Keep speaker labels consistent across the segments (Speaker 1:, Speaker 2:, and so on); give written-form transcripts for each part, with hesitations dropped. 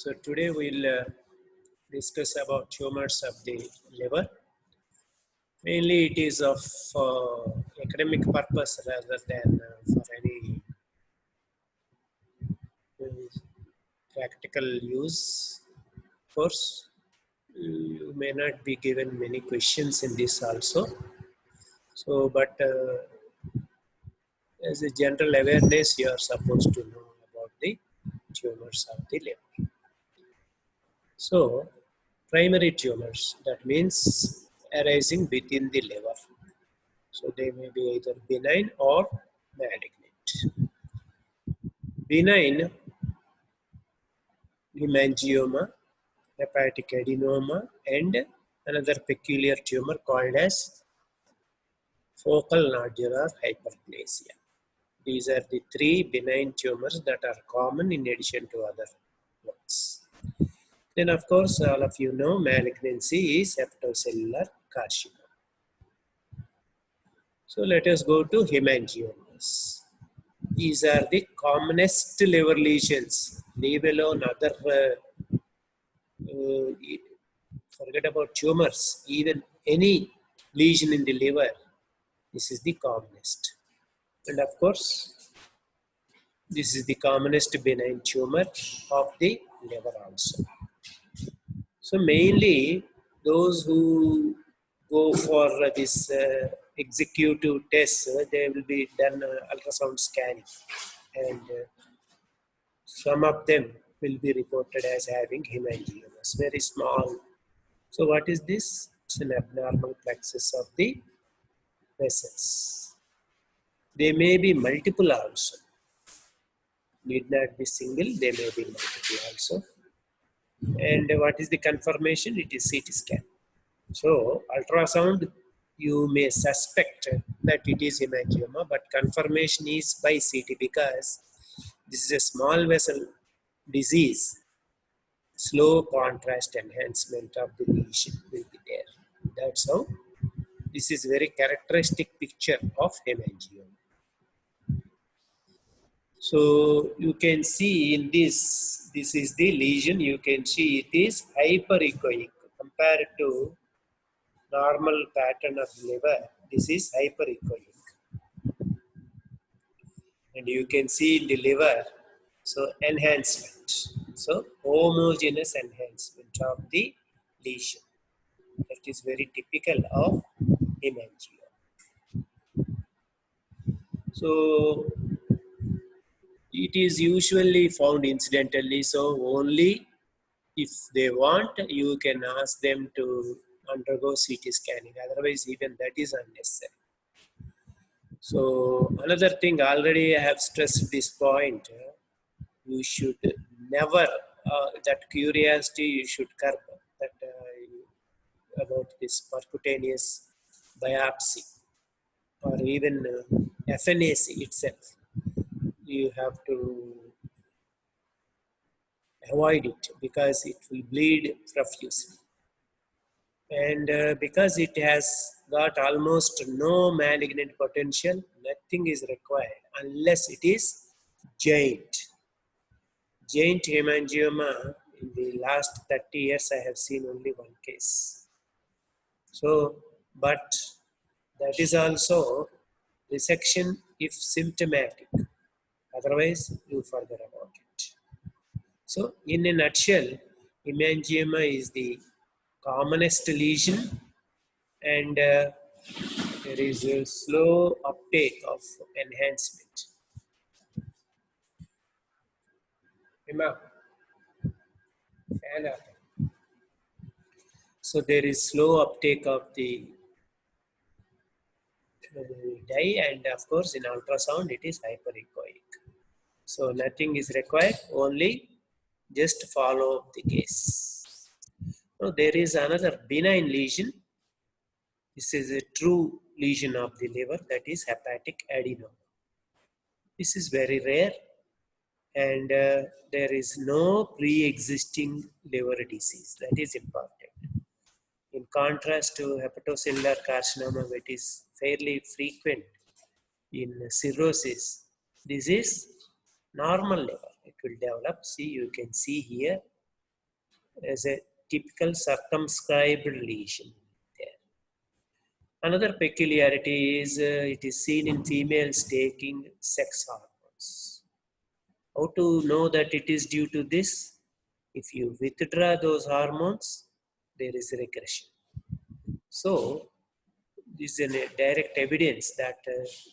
Speaker 1: So today we'll discuss about tumors of the liver. Mainly it is of academic purpose rather than for any practical use. Of course, you may not be given many questions in this also. So, but as a general awareness, you are supposed to know about the tumors of the liver. So, primary tumors, that means arising within the liver. So, they may be either benign or malignant. Benign hemangioma, hepatic adenoma, and another peculiar tumor called as focal nodular hyperplasia. These are the three benign tumors that are common in addition to other ones. Then, of course, all of you know malignancy is hepatocellular carcinoma. So, let us go to hemangiomas. These are the commonest liver lesions. Leave alone other, forget about tumors, even any lesion in the liver, this is the commonest. And of course, this is the commonest benign tumor of the liver also. So mainly those who go for this executive test, they will be done ultrasound scanning, and some of them will be reported as having hemangiomas, very small. So what is this? It's an abnormal plexus of the vessels. They may be multiple also. Need not be single, they may be multiple also. And what is the confirmation? It is CT scan. So ultrasound, you may suspect that it is hemangioma, but confirmation is by CT because this is a small vessel disease. Slow contrast enhancement of the lesion will be there. That's how this is very characteristic picture of hemangioma. So you can see in this is the lesion. You can see it is hyperechoic compared to normal pattern of liver. This is hyperechoic, and you can see in the liver. So enhancement. So homogeneous enhancement of the lesion. That is very typical of hemangioma. So it is usually found incidentally, so only if they want, you can ask them to undergo CT scanning. Otherwise, even that is unnecessary. So another thing, already I have stressed this point. You should never, that curiosity you should curb that about this percutaneous biopsy or even FNAC itself. You have to avoid it because it will bleed profusely. And because it has got almost no malignant potential, nothing is required unless it is giant. Giant hemangioma, in the last 30 years, I have seen only one case. So, but that is also resection if symptomatic. Otherwise, you forget about it. So, in a nutshell, hemangioma is the commonest lesion, and there is a slow uptake of enhancement. So there is slow uptake of the dye, and of course in ultrasound it is hyperechoic. So nothing is required, only just follow up the case. So there is another benign lesion. This is a true lesion of the liver, that is hepatic adenoma. This is very rare, and there is no pre-existing liver disease. That is important. In contrast to hepatocellular carcinoma, which is fairly frequent in cirrhosis, this is normal liver. It will develop. See, you can see here, as a typical circumscribed lesion there. Another peculiarity is it is seen in females taking sex hormones. How to know that it is due to this? If you withdraw those hormones, there is regression. So, this is a direct evidence that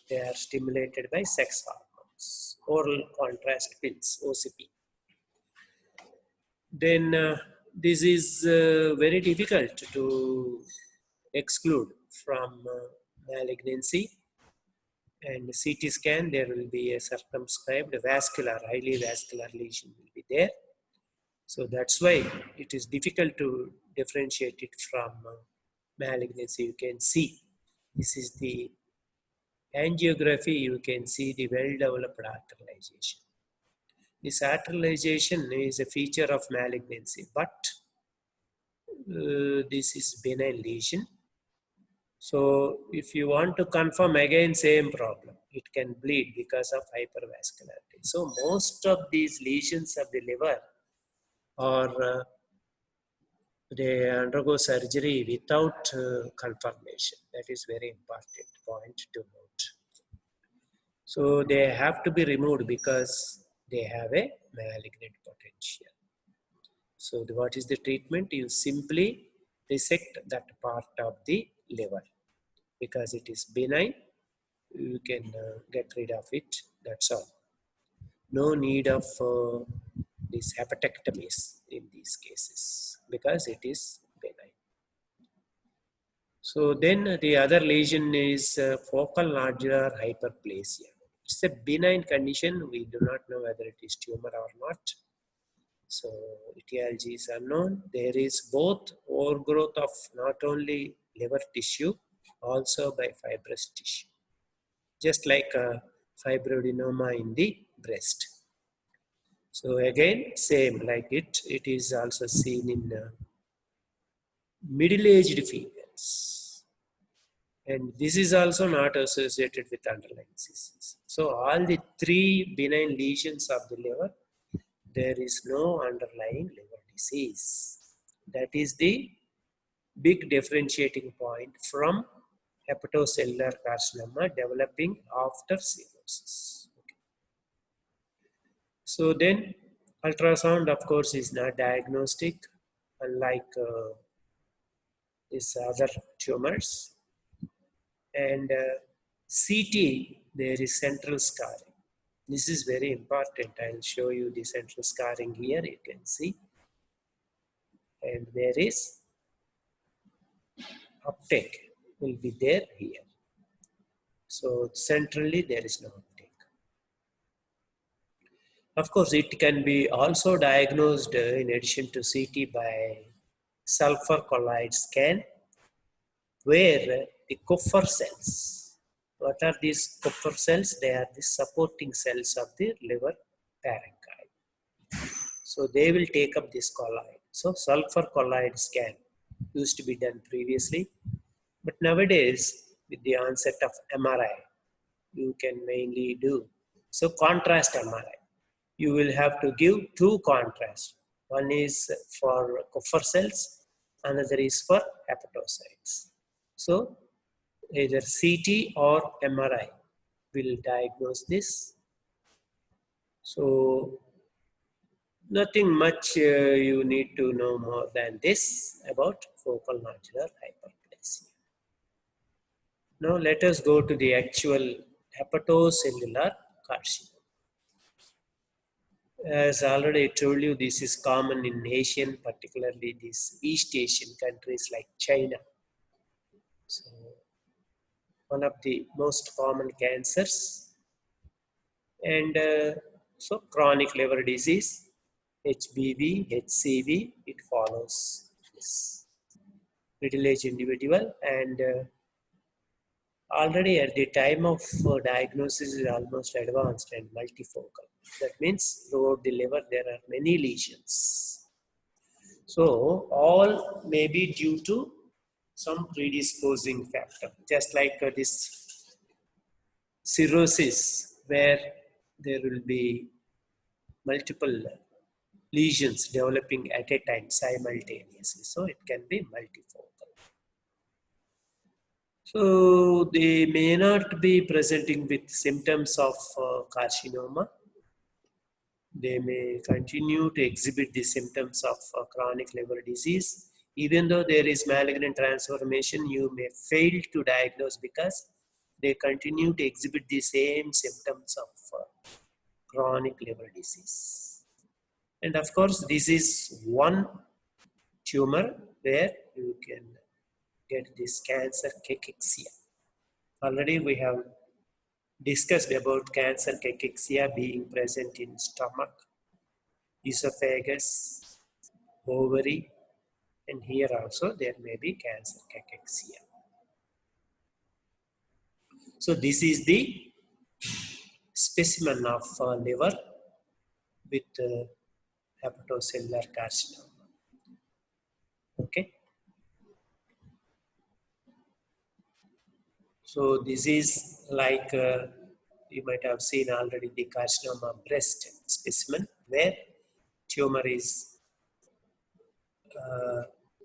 Speaker 1: they are stimulated by sex hormones, oral contrast pills, OCP. Then this is very difficult to exclude from malignancy. And CT scan, there will be a circumscribed vascular, highly vascular lesion will be there. So that's why it is difficult to differentiate it from malignancy. You can see, this is the angiography, you can see the well-developed arterialization. This arterialization is a feature of malignancy, but this is benign lesion. So if you want to confirm, again same problem, it can bleed because of hypervascularity. So most of these lesions of the liver are they undergo surgery without confirmation. That is very important point to note. So they have to be removed because they have a malignant potential. So what is the treatment? You simply resect that part of the liver. Because it is benign, you can get rid of it, that's all. No need of these hepatectomies in these cases because it is benign. So then the other lesion is focal nodular hyperplasia. It's a benign condition. We do not know whether it is tumor or not. So etiology is unknown. There is both overgrowth of not only liver tissue, also by fibrous tissue, just like a fibroadenoma in the breast. So again, same like it is also seen in middle-aged females. And this is also not associated with underlying disease. So all the three benign lesions of the liver, there is no underlying liver disease. That is the big differentiating point from hepatocellular carcinoma developing after cirrhosis. Okay. So then ultrasound, of course, is not diagnostic, unlike these other tumors. And CT, there is central scarring. This is very important. I'll show you the central scarring here, you can see. And there is uptake will be there here. So centrally there is no uptake. Of course, it can be also diagnosed in addition to CT by sulfur colloid scan, where the Kupffer cells, what are these Kupffer cells? They are the supporting cells of the liver parenchyma. So they will take up this colloid. So sulfur colloid scan used to be done previously, but nowadays with the onset of MRI, you can mainly do. So contrast MRI. You will have to give two contrasts. One is for Kupffer cells, another is for hepatocytes. So either CT or MRI will diagnose this. So nothing much you need to know more than this about focal nodular hyperplasia. Now let us go to the actual hepatocellular carcinoma. As already I told you, this is common in Asian, particularly these East Asian countries like China. So, one of the most common cancers. And so chronic liver disease, HBV, HCV, it follows this middle-aged individual. And already at the time of diagnosis is almost advanced and multifocal. That means throughout the liver there are many lesions. So all may be due to some predisposing factor, just like this cirrhosis, where there will be multiple lesions developing at a time simultaneously. So it can be multifocal. So they may not be presenting with symptoms of carcinoma. They may continue to exhibit the symptoms of chronic liver disease. Even though there is malignant transformation, you may fail to diagnose because they continue to exhibit the same symptoms of chronic liver disease. And of course, this is one tumor where you can get this cancer cachexia. Already we have discussed about cancer cachexia being present in stomach, esophagus, ovary, and here also there may be cancer cachexia. So this is the specimen of liver with hepatocellular carcinoma. Okay. So this is like you might have seen already the carcinoma breast specimen where tumor is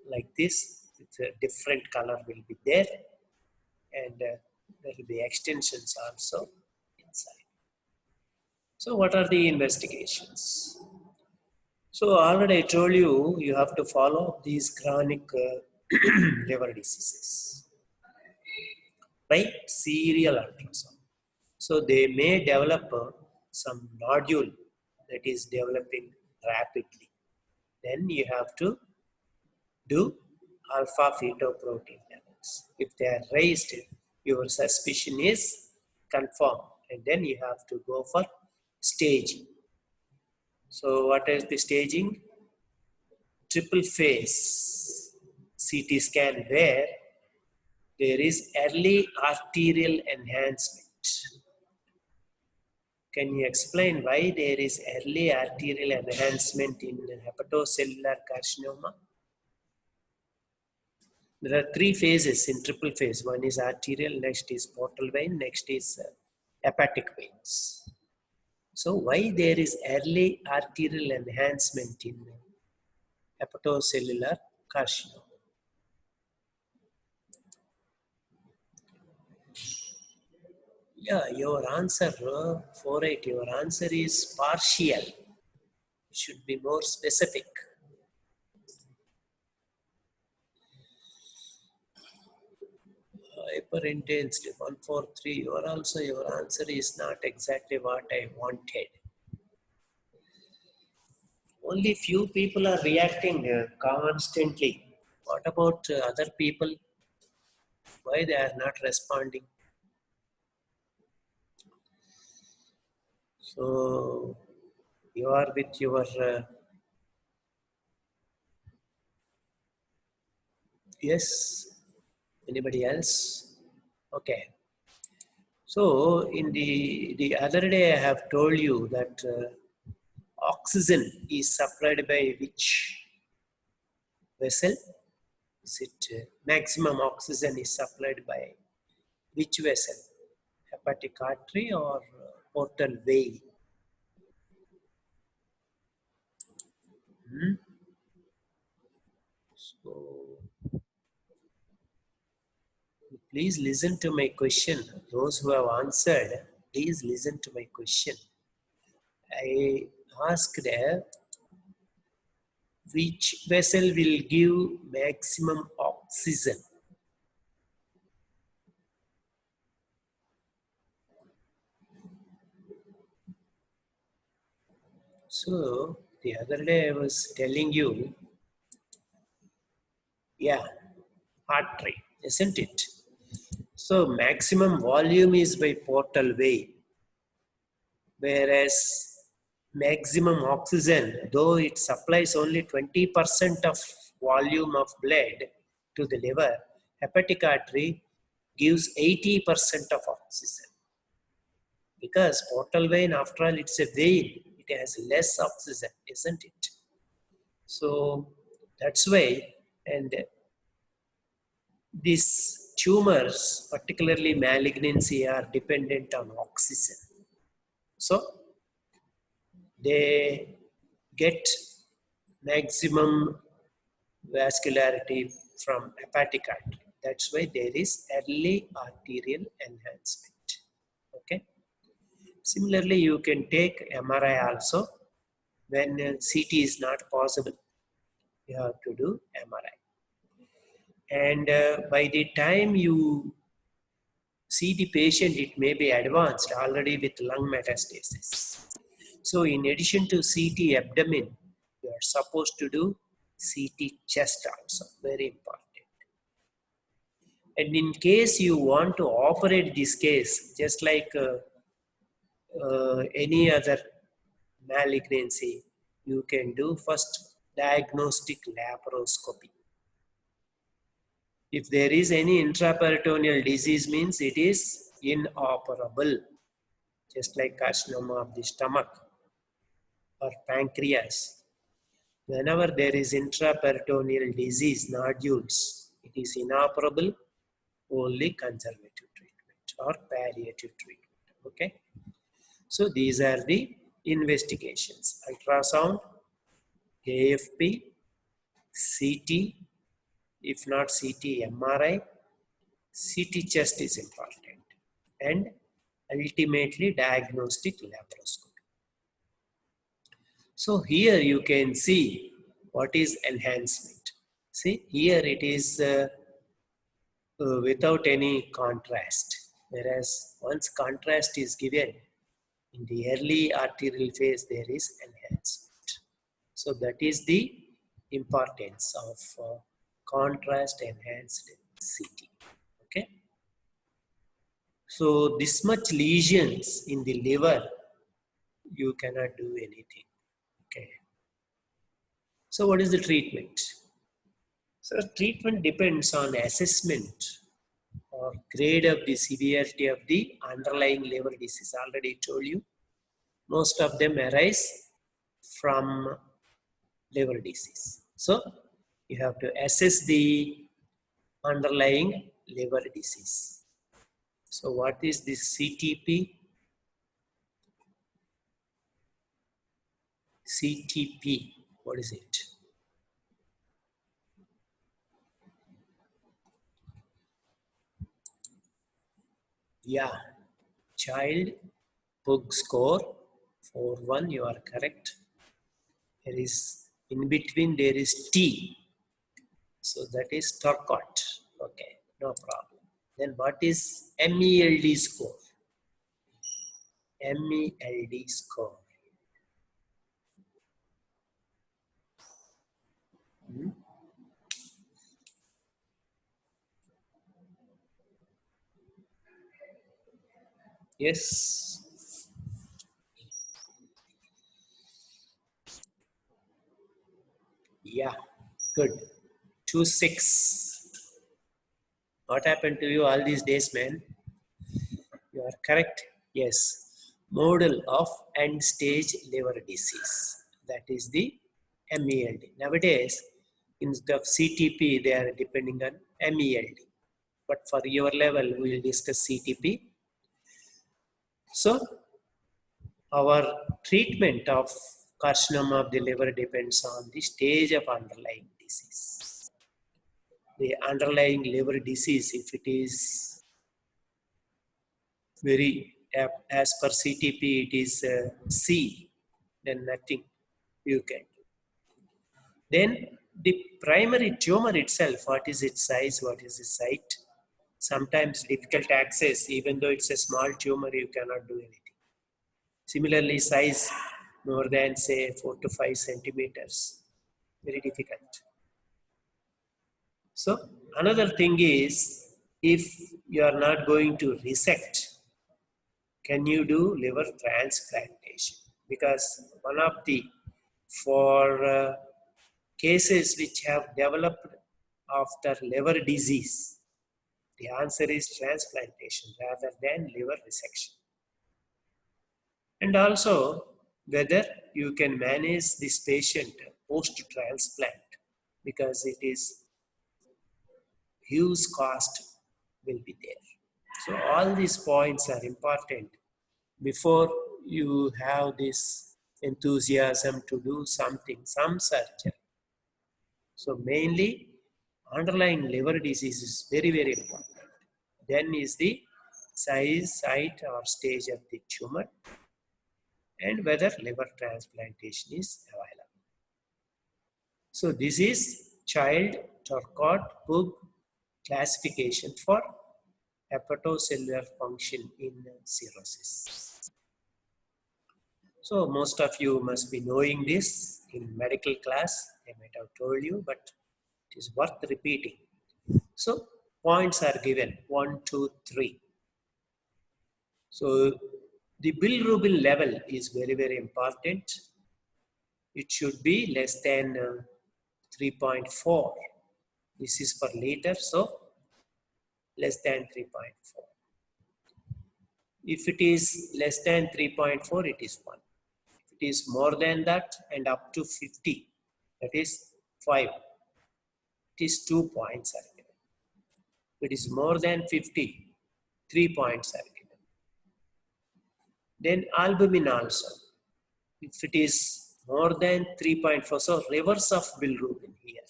Speaker 1: like this, with a different color will be there, and there will be extensions also inside. So what are the investigations? So already I told you, you have to follow these chronic liver diseases by serial ultrasound. So they may develop some nodule that is developing rapidly. Then you have to do alpha fetoprotein levels. If they are raised, your suspicion is confirmed, and then you have to go for staging. So what is the staging? Triple phase CT scan where there is early arterial enhancement. Can you explain why there is early arterial enhancement in hepatocellular carcinoma? There are three phases in triple phase. One is arterial, next is portal vein, next is hepatic veins. So why there is early arterial enhancement in hepatocellular carcinoma? Yeah, your answer, 4-8, your answer is partial. Should be more specific. Hyperintensity 143. Your answer is not exactly what I wanted. Only few people are reacting constantly. What about other people? Why they are not responding? So you are with your yes. Anybody else? Okay. So in the other day I have told you that oxygen is supplied by which vessel? Is it maximum oxygen is supplied by which vessel? Hepatic artery or portal vein? So please listen to my question. Those who have answered, please listen to my question. I asked which vessel will give maximum oxygen? So the other day I was telling you, yeah, artery, isn't it? So maximum volume is by portal vein, whereas maximum oxygen, though it supplies only 20% of volume of blood to the liver, hepatic artery gives 80% of oxygen. Because portal vein, after all, it's a vein, it has less oxygen, isn't it? So that's why, and these tumors, particularly malignancy, are dependent on oxygen. So they get maximum vascularity from hepatic artery. That's why there is early arterial enhancement. Okay. Similarly, you can take MRI also. When CT is not possible, you have to do MRI. And by the time you see the patient, it may be advanced already with lung metastasis. So in addition to CT abdomen, you are supposed to do CT chest also, very important. And in case you want to operate this case, just like any other malignancy, you can do first diagnostic laparoscopy. If there is any intraperitoneal disease, means it is inoperable, just like carcinoma of the stomach or pancreas. Whenever there is intraperitoneal disease, nodules, it is inoperable, only conservative treatment or palliative treatment. Okay. So these are the investigations: ultrasound, AFP, CT, if not CT, MRI, CT chest is important, and ultimately diagnostic laparoscopy. So here you can see what is enhancement. See, here it is without any contrast, whereas once contrast is given, in the early arterial phase there is enhancement. So that is the importance of contrast enhanced CT. Okay. So this much lesions in the liver, you cannot do anything. Okay. So what is the treatment? So treatment depends on assessment or grade of the severity of the underlying liver disease. Already told you, most of them arise from liver disease. So you have to assess the underlying liver disease. So what is this CTP? CTP, what is it? Yeah, child Pug score 4-1, you are correct. There is, in between there is T. So that is Turcot. Okay, no problem. Then what is MELD score? MELD score. Hmm? Yes. Yeah, good. 2-6. What happened to you all these days, man? You are correct. Yes. Model of end stage liver disease. That is the MELD. Nowadays, instead of CTP, they are depending on MELD. But for your level, we will discuss CTP. So, our treatment of carcinoma of the liver depends on the stage of underlying disease. The underlying liver disease, if it is very, as per CTP, it is C, then nothing you can do. Then the primary tumor itself, what is its size, what is its site? Sometimes difficult to access, even though it's a small tumor, you cannot do anything. Similarly, size more than say 4 to 5 centimeters, very difficult. So another thing is, if you are not going to resect, can you do liver transplantation? Because one of the, for cases which have developed after liver disease, the answer is transplantation rather than liver resection. And also whether you can manage this patient post-transplant, because it is huge cost will be there. So all these points are important before you have this enthusiasm to do something, some surgery. So mainly underlying liver disease is very, very important. Then is the size, site or stage of the tumor and whether liver transplantation is available. So this is child Turcotte-Bourg classification for hepatocellular function in cirrhosis. So most of you must be knowing this in medical class. I might have told you, but it is worth repeating. So points are given 1, 2, 3. So the bilirubin level is very, very important. It should be less than 3.4. This is per liter, so less than 3.4. If it is less than 3.4, it is 1. If it is more than that and up to 50, that is 5. It is 2 points are given. If it is more than 50, 3 points are given. Then albumin also. If it is more than 3.4, so reverse of bilirubin here.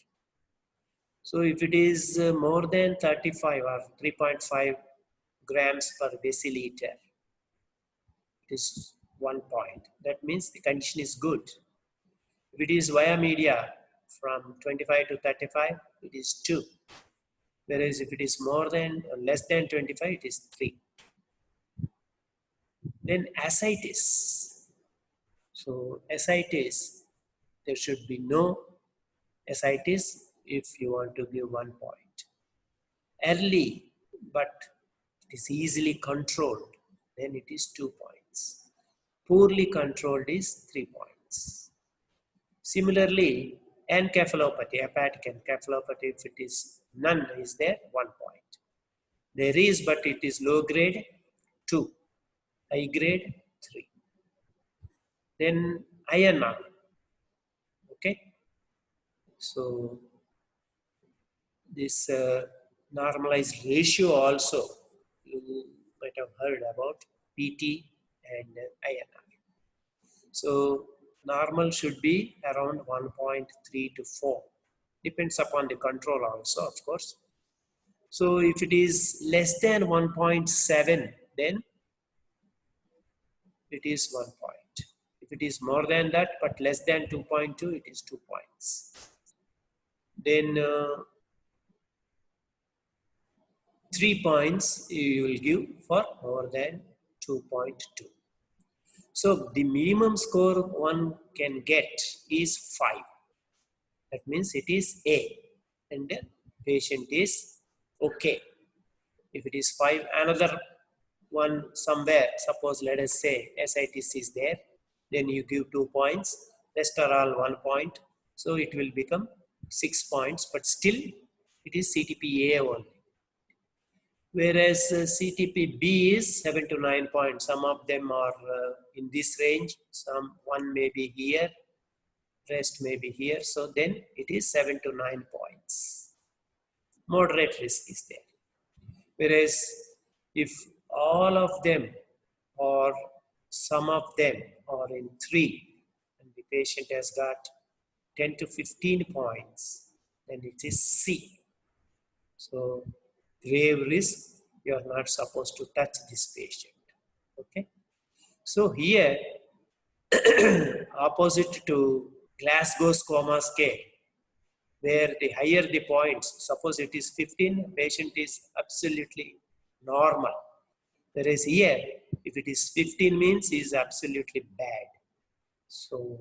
Speaker 1: So if it is more than 35 or 3.5 grams per deciliter, it is 1 point. That means the condition is good. If it is via media from 25 to 35, it is 2. Whereas if it is more than or less than 25, it is 3. Then ascites. So ascites, there should be no ascites if you want to give 1 point. Early, but it is easily controlled, then it is 2 points. Poorly controlled is 3 points. Similarly, encephalopathy, hepatic encephalopathy, if it is none is there, 1 point. There is, but it is low grade, 2. High grade, 3. Then INR. Okay. So this normalized ratio also, you might have heard about PT and INR. So normal should be around 1.3 to 4. Depends upon the control also, of course. So if it is less than 1.7, then it is 1 point. If it is more than that, but less than 2.2, it is 2 points. Then 3 points you will give for more than 2.2. So the minimum score one can get is 5. That means it is A and the patient is okay. If it is 5, another one somewhere, suppose let us say ascites is there, then you give 2 points, rest are all 1 point. So it will become 6 points, but still it is CTPA only. Whereas CTP-B is 7 to 9 points. Some of them are in this range, one may be here, rest may be here. So then it is 7 to 9 points. Moderate risk is there. Whereas if all of them or some of them are in 3 and the patient has got 10 to 15 points, then it is C. So grave risk, you are not supposed to touch this patient. Okay. So here, opposite to Glasgow Coma Scale, where the higher the points, suppose it is 15, patient is absolutely normal. Whereas here, if it is 15 means he is absolutely bad. So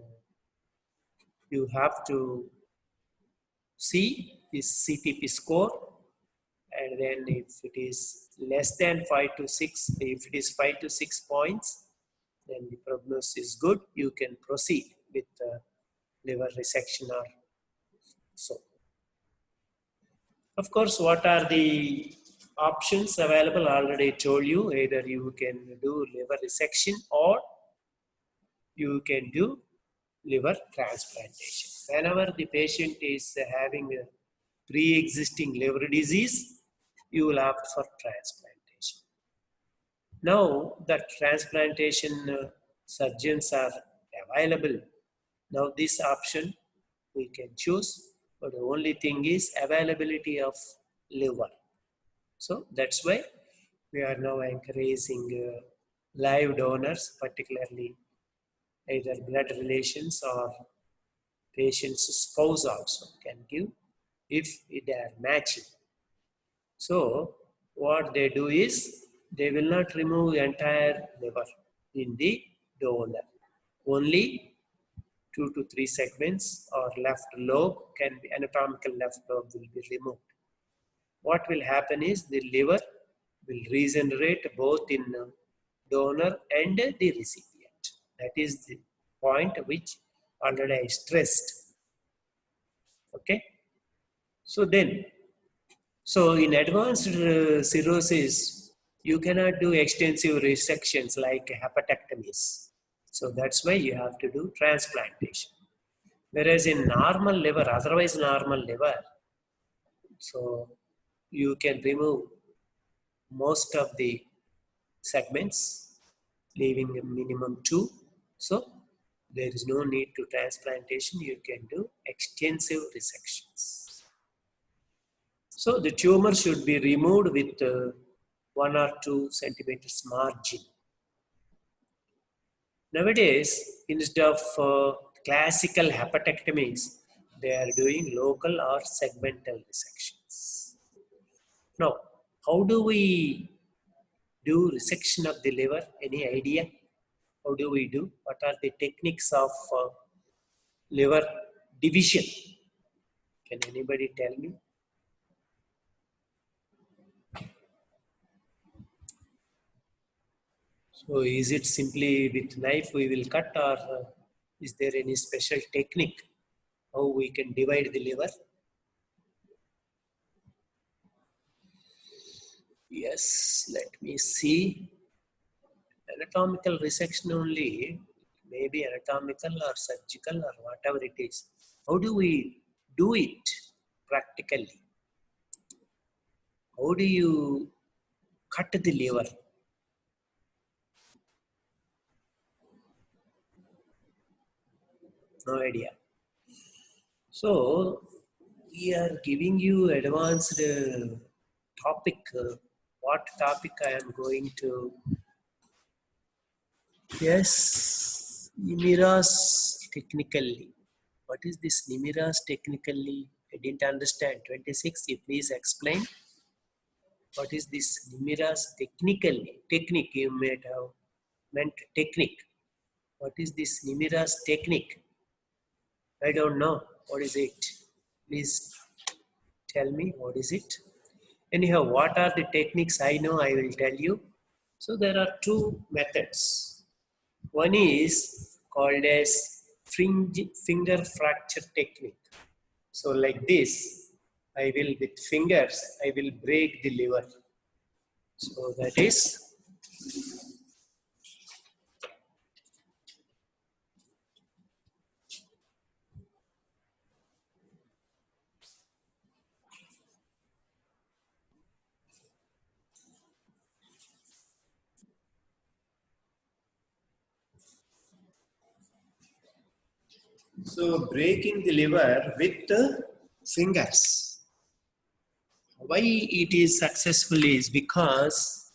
Speaker 1: you have to see this CTP score, and then if it is less than 5 to 6, if it is 5 to 6 points, then the prognosis is good. You can proceed with liver resection or so. Of course, what are the options available? I already told you, either you can do liver resection or you can do liver transplantation. Whenever the patient is having a pre-existing liver disease, you will opt for transplantation. Now, the transplantation surgeons are available. Now this option we can choose, but the only thing is availability of liver. So that's why we are now encouraging live donors, particularly either blood relations or patient's spouse also can give if they are matching. So what they do is they will not remove entire liver in the donor. Only 2 to 3 segments or left lobe can be, anatomical left lobe will be removed. What will happen is the liver will regenerate both in donor and the recipient. That is the point which already I stressed. Okay. So in advanced cirrhosis, you cannot do extensive resections like hepatectomies. So that's why you have to do transplantation. Whereas in normal liver, otherwise normal liver, so you can remove most of the segments, leaving a minimum 2. So there is no need to transplantation. You can do extensive resections. So the tumor should be removed with 1 or 2 centimeters margin. Nowadays, instead of classical hepatectomies, they are doing local or segmental resections. Now, how do we do resection of the liver? Any idea? How do we do? What are the techniques of liver division? Can anybody tell me? So is it simply with knife we will cut, or is there any special technique how we can divide the liver? Yes, let me see. Anatomical resection only, maybe anatomical or surgical or whatever it is. How do we do it practically? How do you cut the liver? No idea. So we are giving you advanced topic. What topic I am going to? Yes, Nimiras technically. What is this Nimiras technically? I didn't understand. 26, you please explain. What is this Nimiras technically? Technique, you might have meant technique. What is this Nimiras technique? I don't know. What is it? Please tell me what is it. Anyhow, what are the techniques I know, I will tell you. So there are 2 methods. One is called as finger fracture technique. So like this, I will with fingers, I will break the liver. So that is so breaking the liver with the fingers. Why it is successful is because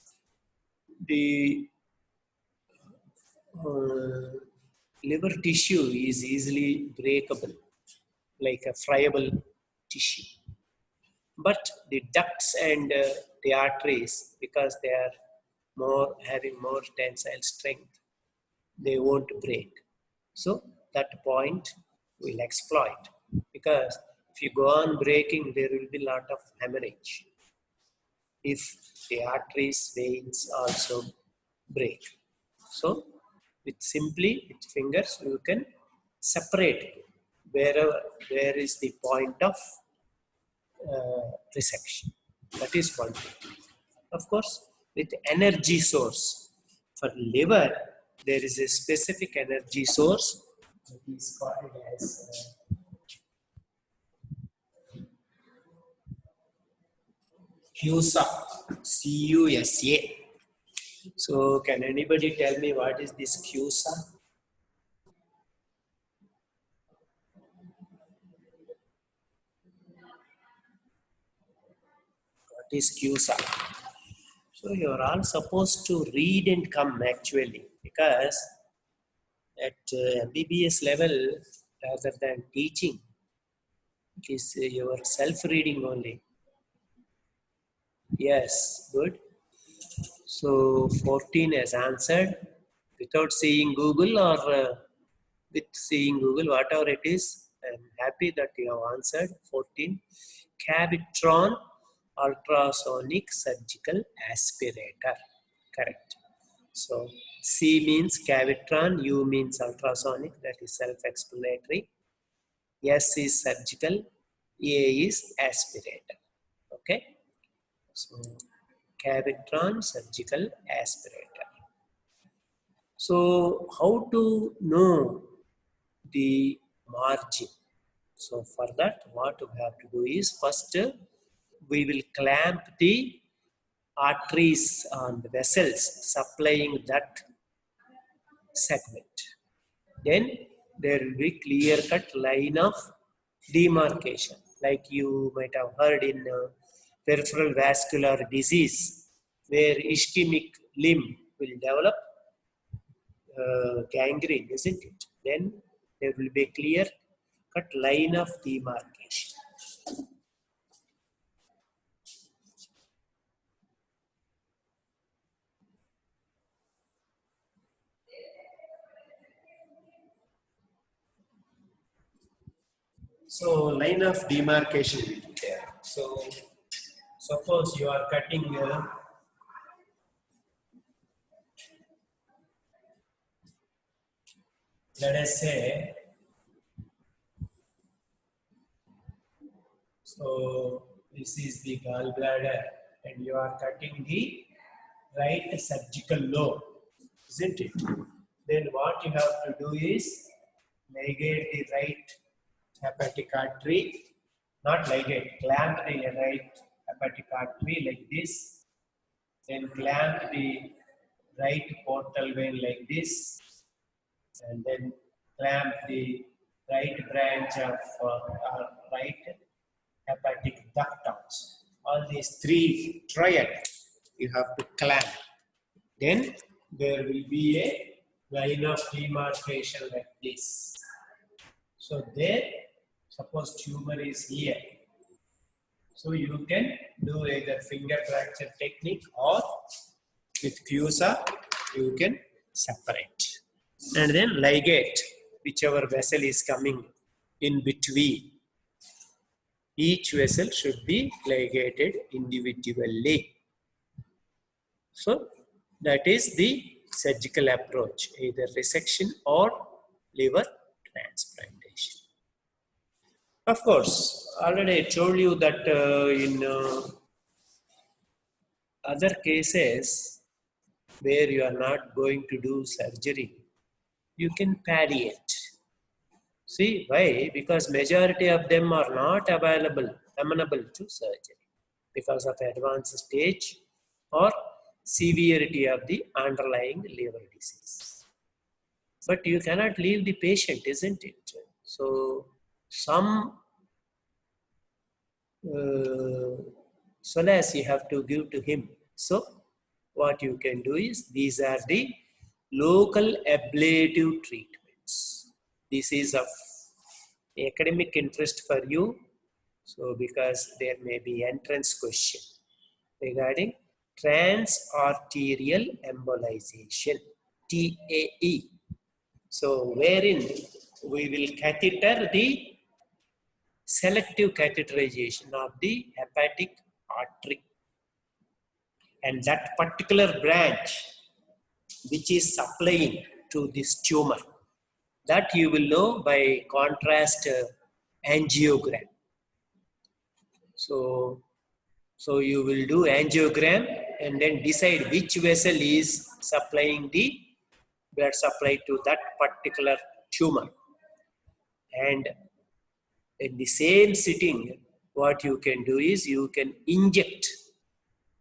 Speaker 1: the liver tissue is easily breakable, like a friable tissue. But the ducts and the arteries, because they are having more tensile strength, they won't break. So that point we'll exploit, because if you go on breaking, there will be a lot of hemorrhage if the arteries, veins also break. So with fingers, you can separate where is the point of resection. That is one thing. Of course, with energy source. For liver, there is a specific energy source that is called as CUSA. CUSA. So can anybody tell me what is this CUSA? is CUSA. So you're all supposed to read and come actually, because at MBBS level, rather than teaching, it is your self-reading only. Yes, good. So 14 has answered without seeing Google or with seeing Google, whatever it is. I'm happy that you have answered 14. Cavitron ultrasonic surgical aspirator. Correct. So C means Cavitron, U means ultrasonic, that is self-explanatory. S is surgical, A is aspirator. Okay. So Cavitron surgical aspirator. So how to know the margin? So for that, what we have to do is, first we will clamp the arteries and vessels supplying that segment. Then there will be clear-cut line of demarcation, like you might have heard in peripheral vascular disease, where ischemic limb will develop gangrene, isn't it? Then there will be a clear-cut line of demarcation. So line of demarcation will be there. So suppose you are cutting let us say, so this is the gallbladder and you are cutting the right surgical lobe, isn't it? Then what you have to do is ligate the right hepatic artery, not ligate, clamp the right hepatic artery like this, then clamp the right portal vein like this, and then clamp the right branch of right hepatic ductus. All these three triad you have to clamp. Then there will be a line of demarcation like this. So there, suppose tumor is here. So you can do either finger fracture technique or with CUSA, you can separate. And then ligate, whichever vessel is coming in between. Each vessel should be ligated individually. So that is the surgical approach, either resection or liver transplantation. Of course, already I told you that in other cases where you are not going to do surgery, you can palliate. See why? Because majority of them are not amenable to surgery because of advanced stage or severity of the underlying liver disease. But you cannot leave the patient, isn't it? So some solace you have to give to him. So what you can do is, these are the local ablative treatments. This is of academic interest for you. So because there may be entrance question regarding transarterial embolization, TAE. So wherein we will catheter the selective catheterization of the hepatic artery. And that particular branch which is supplying to this tumor, that you will know by contrast angiogram. So you will do angiogram and then decide which vessel is supplying the blood supply to that particular tumor. And in the same sitting, what you can do is you can inject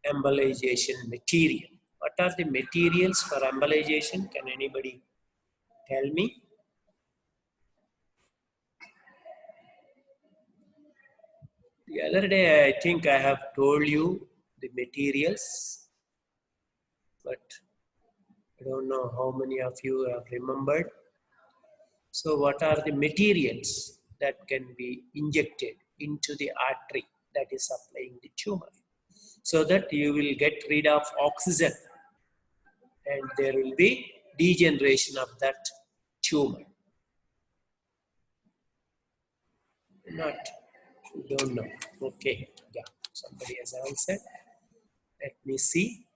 Speaker 1: embolization material. What are the materials for embolization? Can anybody tell me? The other day, I think I have told you the materials, but I don't know how many of you have remembered. So what are the materials that can be injected into the artery that is supplying the tumor, so that you will get rid of oxygen and there will be degeneration of that tumor? Not, don't know. Okay, yeah, somebody has answered. Let me see.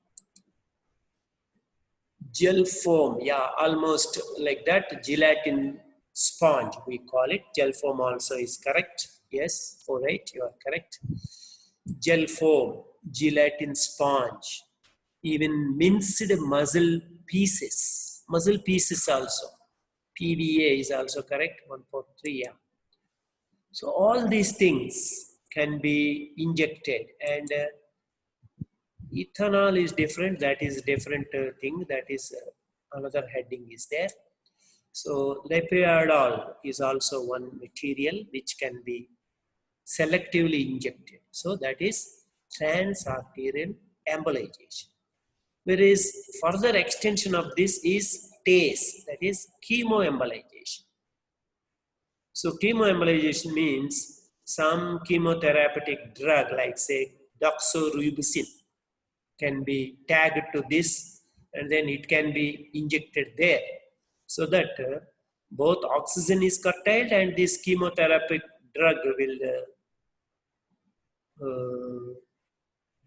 Speaker 1: Gel foam, yeah, almost like that. Gelatin sponge, we call it. Gel foam also is correct. Yes, 48, you are correct. Gel foam, gelatin sponge, even minced muscle pieces also. PVA is also correct. 143, yeah. So all these things can be injected, and ethanol is different. That is different thing. That is another heading is there. So lepiadol is also one material which can be selectively injected. So that is transarterial embolization. Whereas further extension of this is TACE, that is chemoembolization. So chemoembolization means some chemotherapeutic drug like say doxorubicin can be tagged to this, and then it can be injected there, so that both oxygen is curtailed and this chemotherapeutic drug will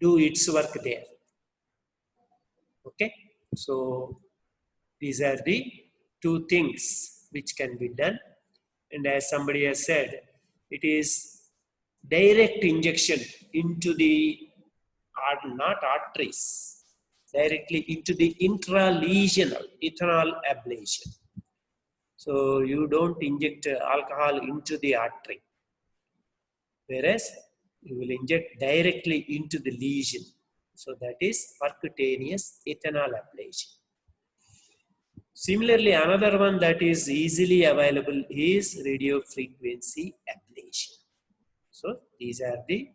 Speaker 1: do its work there. Okay, so these are the two things which can be done. And as somebody has said, it is direct injection into the not arteries, directly into the intralesional ethanol ablation. So you don't inject alcohol into the artery, whereas you will inject directly into the lesion. So that is percutaneous ethanol ablation. Similarly, another one that is easily available is radio frequency ablation. So these are the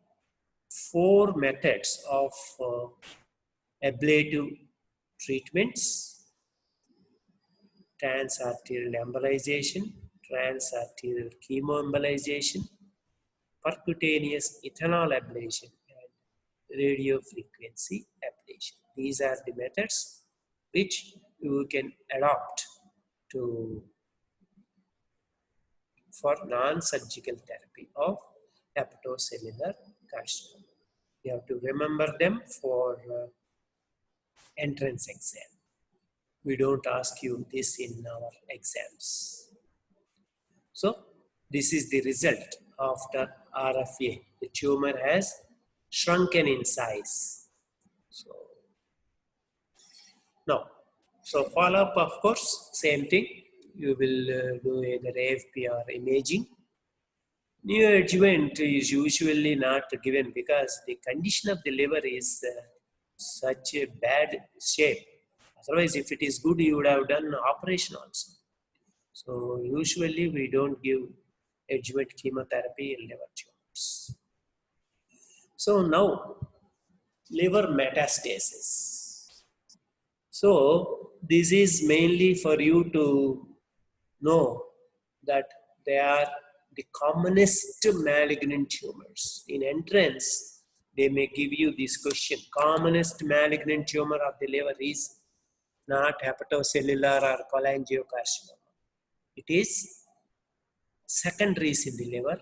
Speaker 1: 4 methods of ablative treatments: transarterial embolization, transarterial chemoembolization, percutaneous ethanol ablation, and radio frequency ablation. These are the methods which you can adopt for non-surgical therapy of hepatocellular carcinoma. You have to remember them for entrance exam. We don't ask you this in our exams. So this is the result after RFA. The tumor has shrunken in size. So now, so follow-up, of course, same thing. You will do either AFP or imaging. Neoadjuvant is usually not given because the condition of the liver is such a bad shape. Otherwise, if it is good, you would have done operation also. So usually we don't give adjuvant chemotherapy in liver tumors. So now, liver metastasis. So this is mainly for you to know that they are the commonest malignant tumors. In entrance, they may give you this question: commonest malignant tumor of the liver is not hepatocellular or cholangiocarcinoma. It is secondaries in the liver.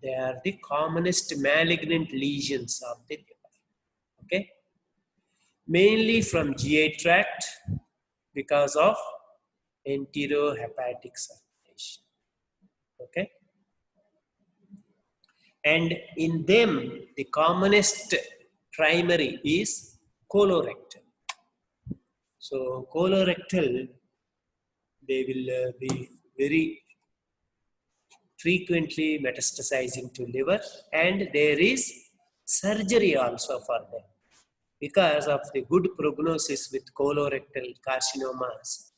Speaker 1: They are the commonest malignant lesions of the liver. Okay, mainly from GI tract because of enterohepatic circulation. Okay, and in them the commonest primary is colorectal. So colorectal, they will be very frequently metastasizing to liver, and there is surgery also for them. Because of the good prognosis with colorectal carcinomas,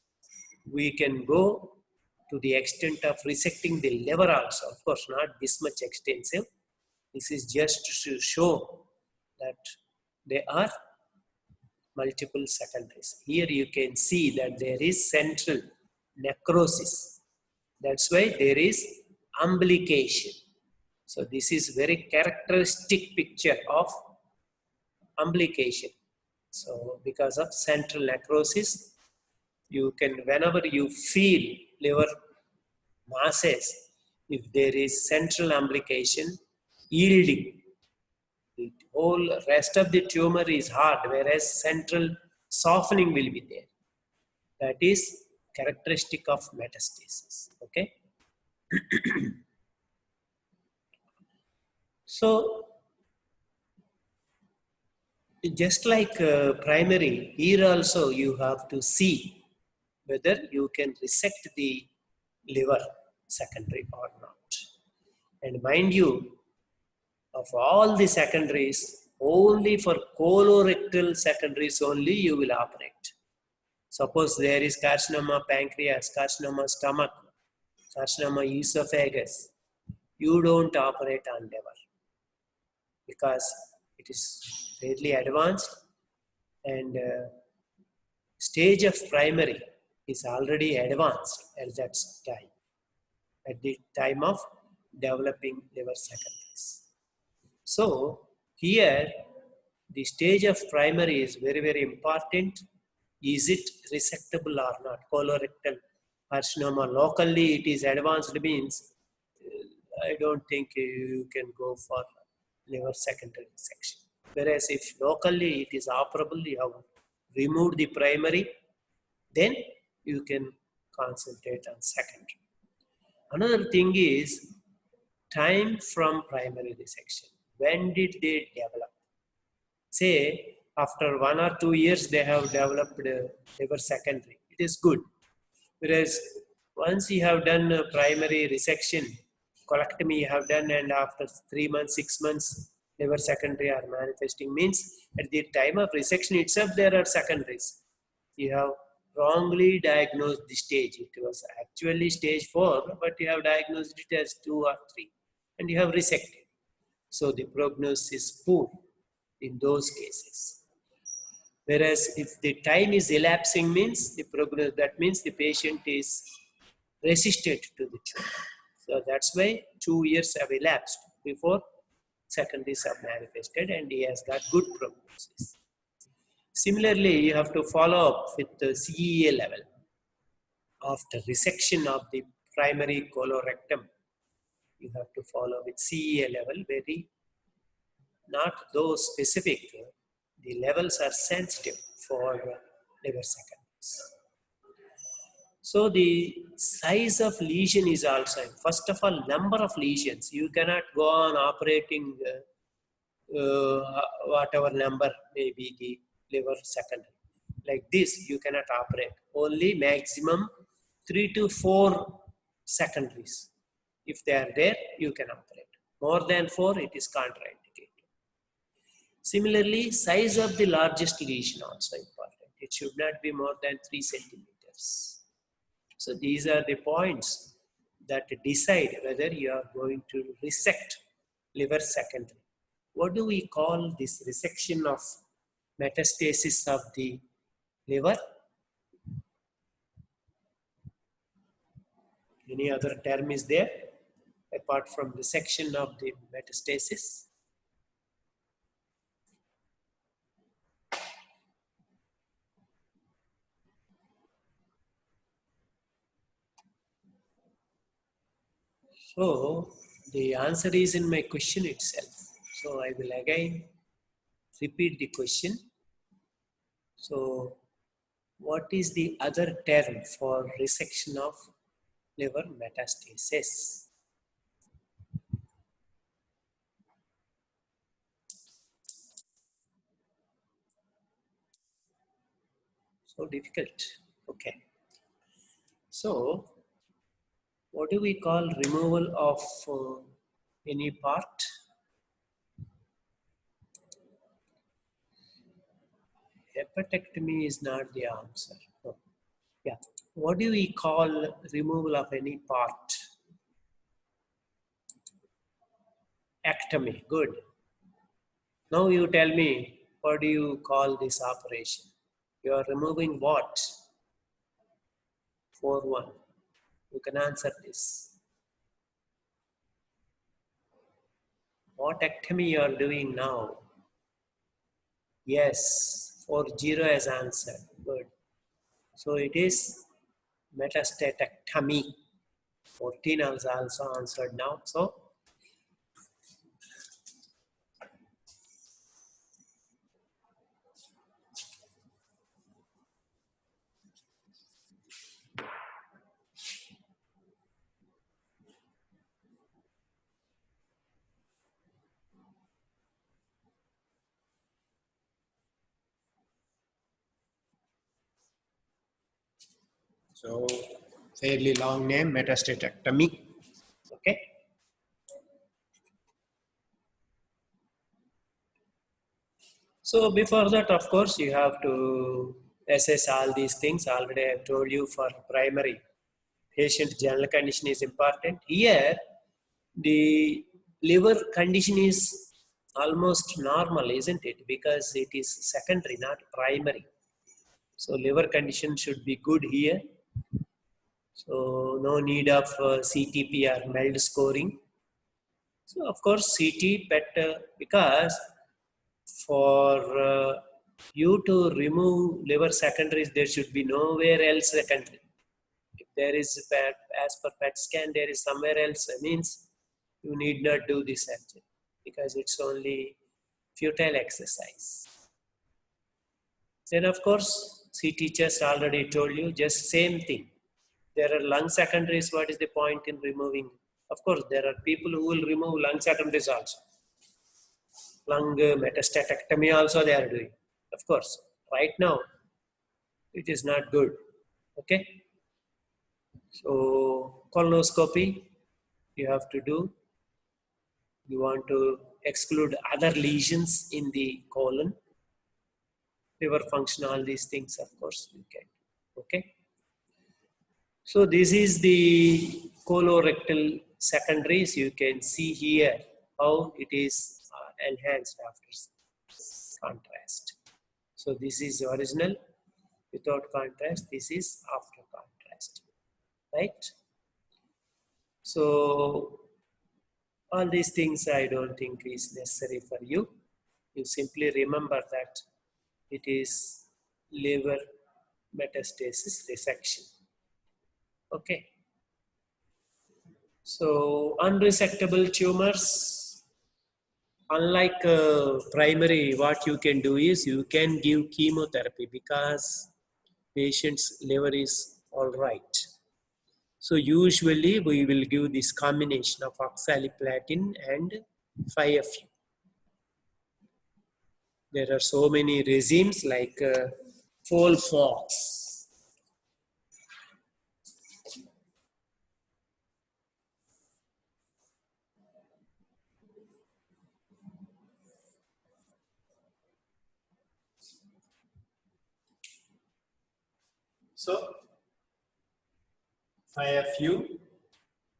Speaker 1: we can go to the extent of resecting the liver also. Of course, not this much extensive. This is just to show that There are multiple secondaries. Here you can see that there is central necrosis. That's why there is umbilication. So this is very characteristic picture of umbilication. So because of central necrosis, you can, whenever you feel liver masses, if there is central umbilication, yielding, the whole rest of the tumor is hard, whereas central softening will be there. That is characteristic of metastasis. Okay. So just like primary, here also you have to see whether you can resect the liver secondary or not. And mind you, of all the secondaries, only for colorectal secondaries only you will operate. Suppose there is carcinoma pancreas, carcinoma stomach, carcinoma esophagus, you don't operate on liver because it is fairly advanced, and stage of primary is already advanced at that time, at the time of developing liver secondaries. So here the stage of primary is very, very important. Is it resectable or not? Colorectal carcinoma, locally it is advanced means I don't think you can go for liver secondary resection. Whereas if locally it is operable, you have removed the primary, then you can concentrate on secondary. Another thing is time from primary resection. When did they develop? Say after 1 or 2 years they have developed liver secondary. It is good. Whereas once you have done primary resection, colectomy you have done, and after 3 months, 6 months, liver secondary are manifesting, means at the time of resection itself there are secondaries. You have wrongly diagnosed the stage. It was actually stage 4, but you have diagnosed it as 2 or 3, and you have resected. So the prognosis is poor in those cases. Whereas if the time is elapsing, means the prognosis, that means the patient is resistant to the tumor. So that's why 2 years have elapsed before secondaries are manifested, and he has got good prognosis. Similarly, you have to follow up with the CEA level. After resection of the primary colorectum, you have to follow with CEA level, very not those specific. The levels are sensitive for liver secondaries. So the size of lesion is also, first of all, number of lesions. You cannot go on operating whatever number may be the liver secondary. Like this, you cannot operate. Only maximum 3 to 4 secondaries. If they are there, you can operate. More than 4, it is contraindicated. Similarly, size of the largest lesion also important. It should not be more than 3 centimeters. So these are the points that decide whether you are going to resect liver secondary. What do we call this resection of metastasis of the liver? Any other term is there apart from resection of the metastasis? So the answer is in my question itself. So I will again repeat the question. So what is the other term for resection of liver metastasis? So difficult. Okay. So what do we call removal of any part? Hepatectomy is not the answer. No. Yeah. What do we call removal of any part? Ectomy. Good. Now you tell me, What do you call this operation? You are removing what? 4-1. You can answer this. What ectomy you are doing now? Yes, 4-0 has answered. Good. So it is metastatectomy. 14 has also answered now. So fairly long name, metastatectomy. Okay. So before that, of course, you have to assess all these things. Already I have told you for primary patient general condition is important. Here, the liver condition is almost normal, isn't it? Because it is secondary, not primary. So liver condition should be good here. So no need of CTP or MELD scoring. So of course CT PET because for you to remove liver secondaries, there should be nowhere else secondary. If there is PET, as per PET scan, there is somewhere else, means you need not do this surgery because it's only futile exercise. Then of course, CT chest already told you, just same thing. There are lung secondaries, what is the point in removing? Of course, there are people who will remove lung secondaries also. Lung metastatectomy also they are doing. Of course, right now, it is not good. Okay. So, colonoscopy, you have to do. You want to exclude other lesions in the colon, liver function, all these things, of course, you can. Okay. So this is the colorectal secondaries. You can see here how it is enhanced after contrast. So this is original without contrast. This is after contrast, right? So all these things I don't think is necessary for you. You simply remember that it is liver metastasis resection. Okay. So unresectable tumors, unlike primary, what you can do is you can give chemotherapy because patient's liver is all right. So usually we will give this combination of oxaliplatin and 5-FU. There are so many regimes like FOLFOX. So 5-FU,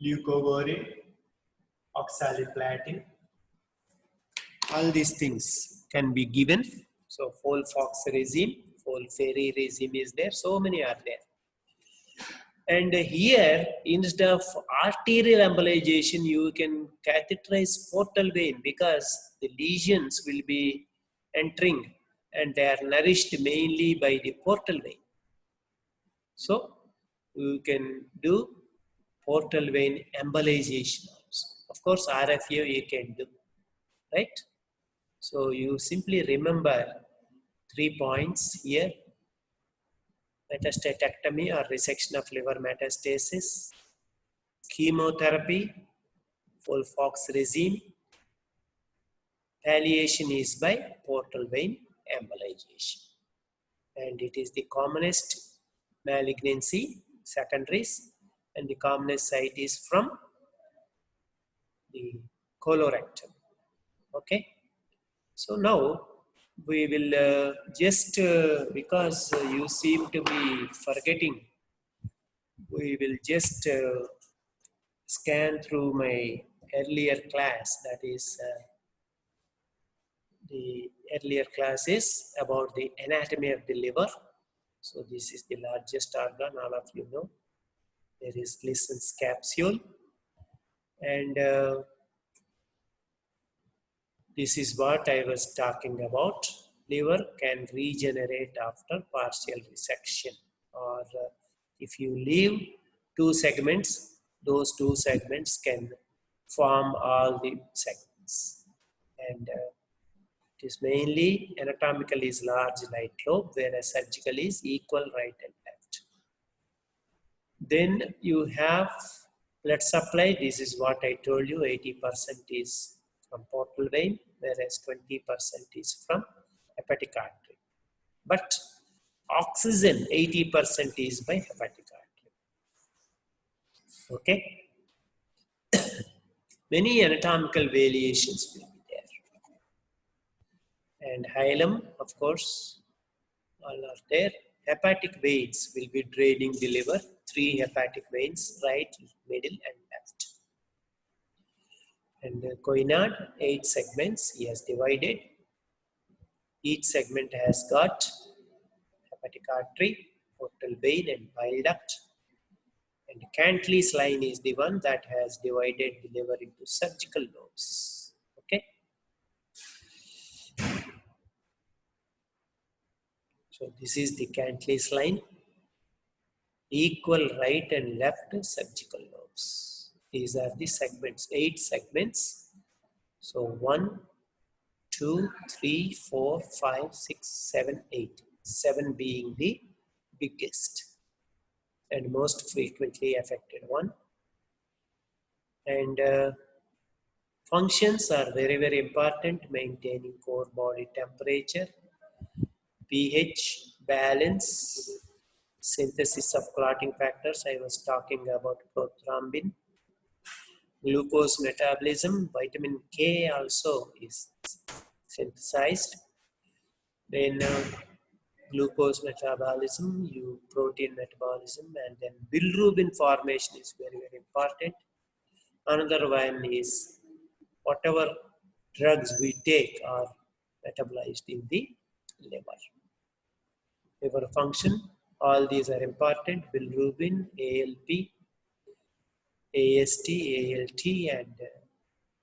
Speaker 1: leucovorin, oxaliplatin, all these things can be given. So FOLFOX regime, FOLFIRI regime is there. So many are there. And here, instead of arterial embolization, you can catheterize portal vein because the lesions will be entering and they are nourished mainly by the portal vein. So you can do portal vein embolization also. Of course, RFU you can do, right? So you simply remember 3 points here: metastatectomy or resection of liver metastasis, chemotherapy, FOLFOX regime, palliation is by portal vein embolization. And it is the commonest malignancy secondaries, and the commonest site is from the colorectal. Okay. So now we will just because you seem to be forgetting, we will just scan through my earlier class, that is the earlier classes about the anatomy of the liver. So this is the largest organ, all of you know. There is Glissen's capsule, and this is what I was talking about. Liver can regenerate after partial resection, or if you leave two segments, those two segments can form all the segments. And it is mainly anatomical is large right lobe, whereas surgical is equal right and left. Then you have blood supply. This is what I told you, 80% is from portal vein, whereas 20% is from hepatic artery. But oxygen, 80% is by hepatic artery. Okay? Many anatomical variations will be there. And hilum, of course, all are there. Hepatic veins will be draining the liver. 3 hepatic veins, right, middle, and left. And the choanod, 8 segments, he has divided. Each segment has got hepatic artery, portal vein, and bile duct. And Cantley's line is the one that has divided the liver into surgical lobes. Okay. So this is the Cantley's line. Equal right and left surgical lobes. These are the segments, 8 segments. So 1, 2, 3, 4, 5, 6, 7, 8. 7 being the biggest and most frequently affected one. And functions are very, very important, maintaining core body temperature, pH, balance, synthesis of clotting factors. I was talking about prothrombin, glucose metabolism, vitamin K also is synthesized. Then glucose metabolism, protein metabolism, and then bilirubin formation is very, very important. Another one is whatever drugs we take are metabolized in the liver. Liver function, all these are important. Bilirubin, ALP, AST, ALT, and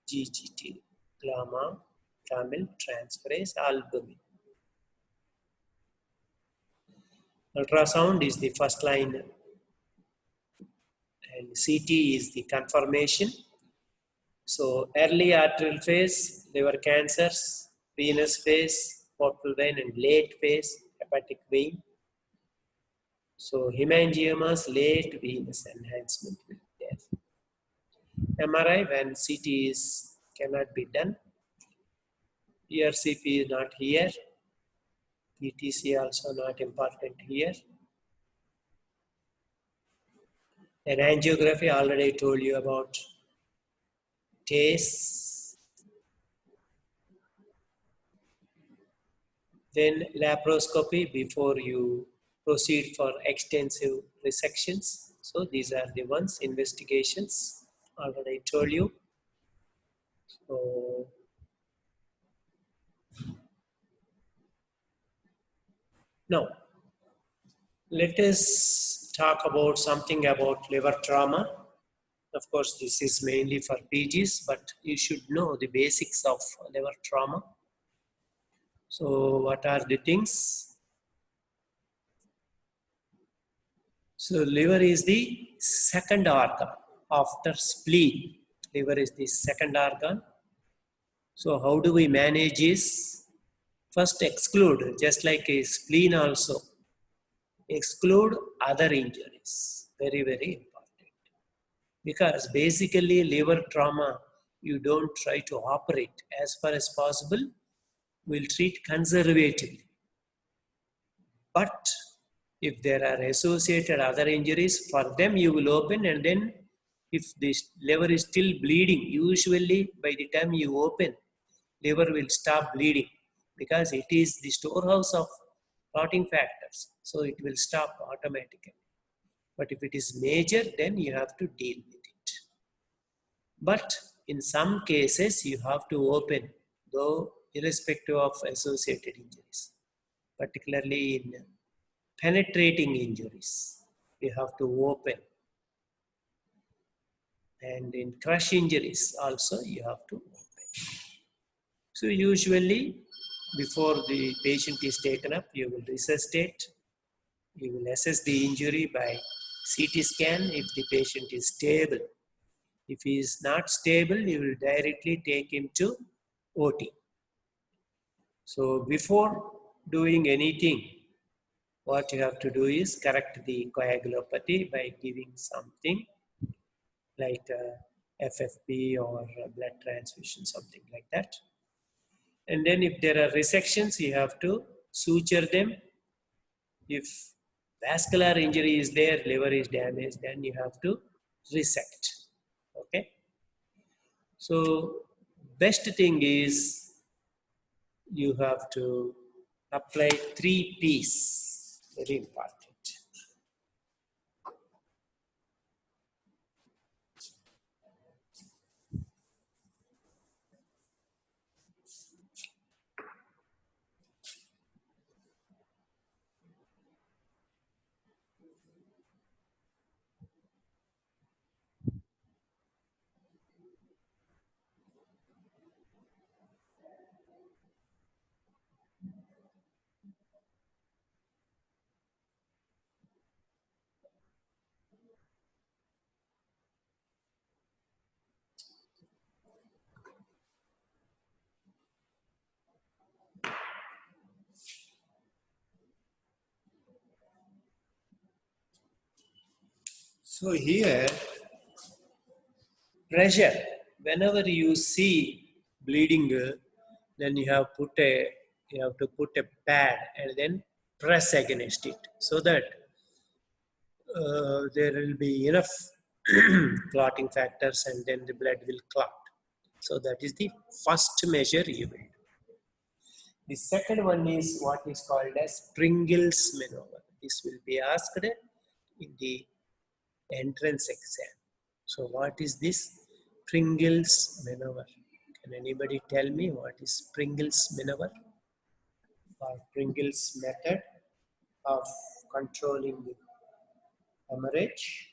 Speaker 1: GGT, gamma, gamma transferase, albumin. Ultrasound is the first line, and CT is the confirmation. So early arterial phase, liver cancers, venous phase, portal vein, and late phase, hepatic vein. So hemangiomas, late venous enhancement will be there. MRI, when CT cannot be done. ERCP is not here. PTC also not important here. And angiography, already I told you about TACE. Then laparoscopy before you proceed for extensive resections. So these are the ones, investigations, already I told you. So now let us talk about something about liver trauma. Of course, this is mainly for PGs, but you should know the basics of liver trauma. So what are the things? So liver is the second organ after spleen. Liver is the second organ. So how do we manage this? First exclude, just like a spleen also. Exclude other injuries. Very, very important. Because basically liver trauma, you don't try to operate. As far as possible, we'll treat conservatively. But if there are associated other injuries, for them you will open, and then if the liver is still bleeding, usually by the time you open, liver will stop bleeding because it is the storehouse of clotting factors. So it will stop automatically. But if it is major, then you have to deal with it. But in some cases, you have to open, though irrespective of associated injuries, particularly in penetrating injuries. You have to open, and in crush injuries also you have to open. So usually before the patient is taken up, you will resuscitate. You will assess the injury by CT scan if the patient is stable. If he is not stable, you will directly take him to OT. So before doing anything, what you have to do is correct the coagulopathy by giving something like FFP or blood transfusion, something like that. And then if there are resections, you have to suture them. If vascular injury is there, liver is damaged, then you have to resect. Okay. So best thing is you have to apply 3 P's. Very important. So here, pressure. Whenever you see bleeding, then you have to put a pad and then press against it so that there will be enough clotting factors and then the blood will clot. So that is the first measure you will do. The second one is what is called as Pringle's maneuver. This will be asked in the entrance exam. So what is this Pringle's maneuver? Can anybody tell me what is Pringle's maneuver or Pringle's method of controlling the hemorrhage?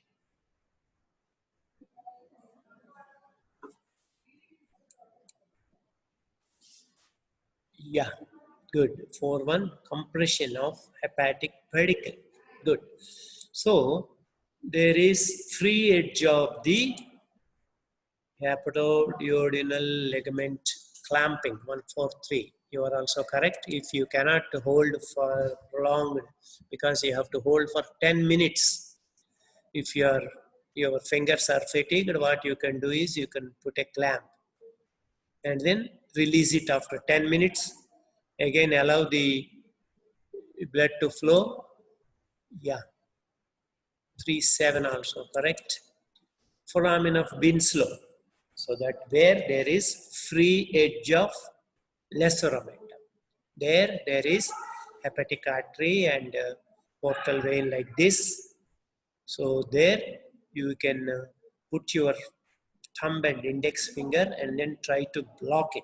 Speaker 1: Yeah, good. 4-1, compression of hepatic pedicle. Good. So there is free edge of the hepatoduodenal ligament clamping, 143. You are also correct. If you cannot hold for prolonged, because you have to hold for 10 minutes. If your fingers are fatigued, what you can do is you can put a clamp and then release it after 10 minutes. Again, allow the blood to flow. Yeah, 3-7 also correct. Foramen of Winslow. So that where there is free edge of lesser omentum, there is hepatic artery and portal vein like this. So there you can put your thumb and index finger and then try to block it.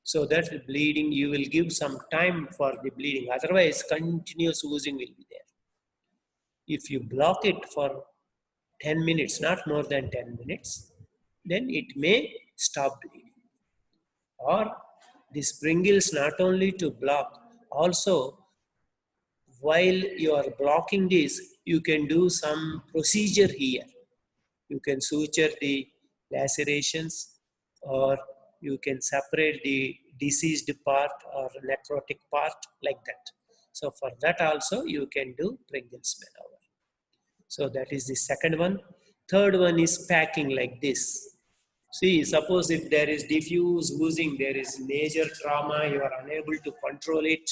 Speaker 1: So that the bleeding, you will give some time for the bleeding. Otherwise, continuous oozing will be there. If you block it for 10 minutes, not more than 10 minutes, then it may stop bleeding. Or the Pringles not only to block, also while you are blocking this, you can do some procedure here. You can suture the lacerations, or you can separate the diseased part or necrotic part like that. So for that also you can do Pringles maneuver. So that is the second one. Third one is packing like this. See, suppose if there is diffuse oozing, there is major trauma, you are unable to control it.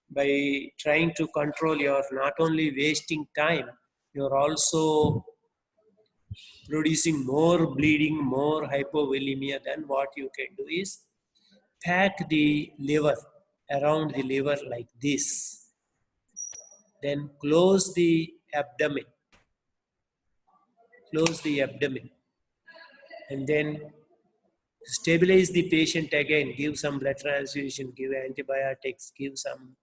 Speaker 1: By trying to control, you are not only wasting time, you are also producing more bleeding, more hypovolemia. Then what you can do is pack the liver around the liver like this. Then close the abdomen. Close the abdomen. And then stabilize the patient again, give some blood transfusion, give antibiotics, give some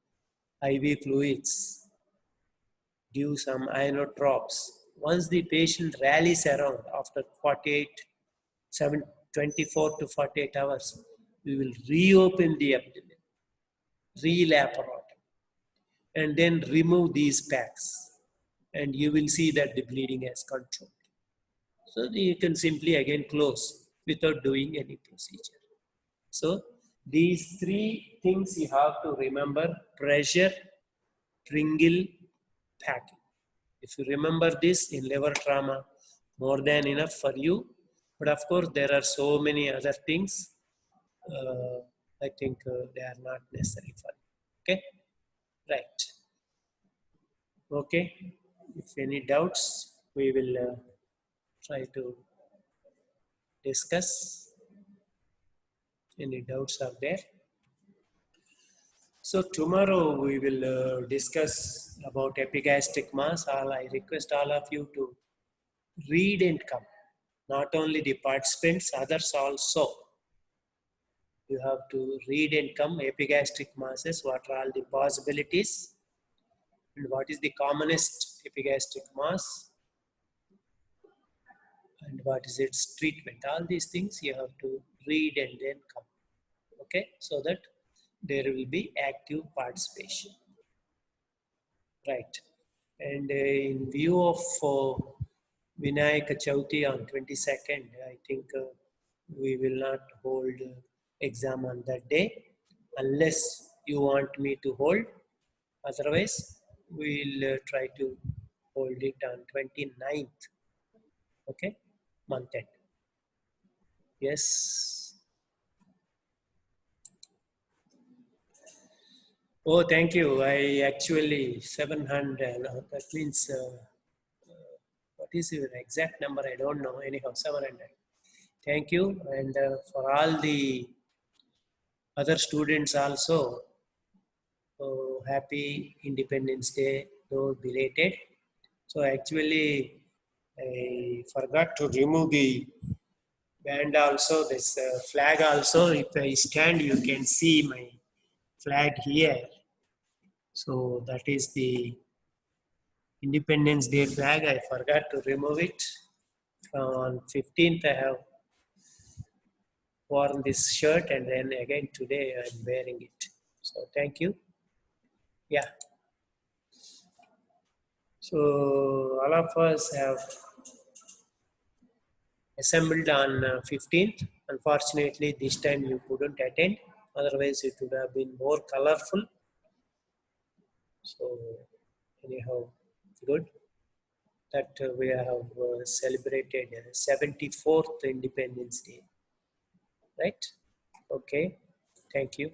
Speaker 1: IV fluids, give some inotropes. Once the patient rallies around after 24 to 48 hours, we will reopen the abdomen, re-laparoscopy, and then remove these packs. And you will see that the bleeding has controlled. So you can simply again close without doing any procedure. So these three things you have to remember: pressure, Pringle, packing. If you remember this in liver trauma, more than enough for you. But of course, there are so many other things. I think they are not necessary for you. Okay, right. Okay, if any doubts, we will try to discuss. Any doubts are there? So tomorrow we will discuss about epigastric mass. I request all of you to read and come. Not only the participants, others also. You have to read and come epigastric masses. What are all the possibilities? And what is the commonest epigastric mass? And what is its treatment? All these things you have to read and then come. Okay, so that there will be active participation. Right. And in view of Vinayaka Chauthi on 22nd, I think we will not hold exam on that day unless you want me to hold. Otherwise, we'll try to hold it on 29th. Okay, month end. Yes. Oh, thank you. I actually 700. That means what is your exact number? I don't know. Anyhow, 700. Thank you. And for all the other students also, happy Independence Day, though belated. So actually, I forgot to remove the band also, this flag also. If I stand, you can see my flag here. So that is the Independence Day flag. I forgot to remove it. On 15th, I have worn this shirt, and then again today I'm wearing it. So thank you. Yeah. So all of us have assembled on 15th. Unfortunately, this time you couldn't attend. Otherwise, it would have been more colorful. So anyhow, good that we have celebrated 74th Independence Day. Right? Okay. Thank you.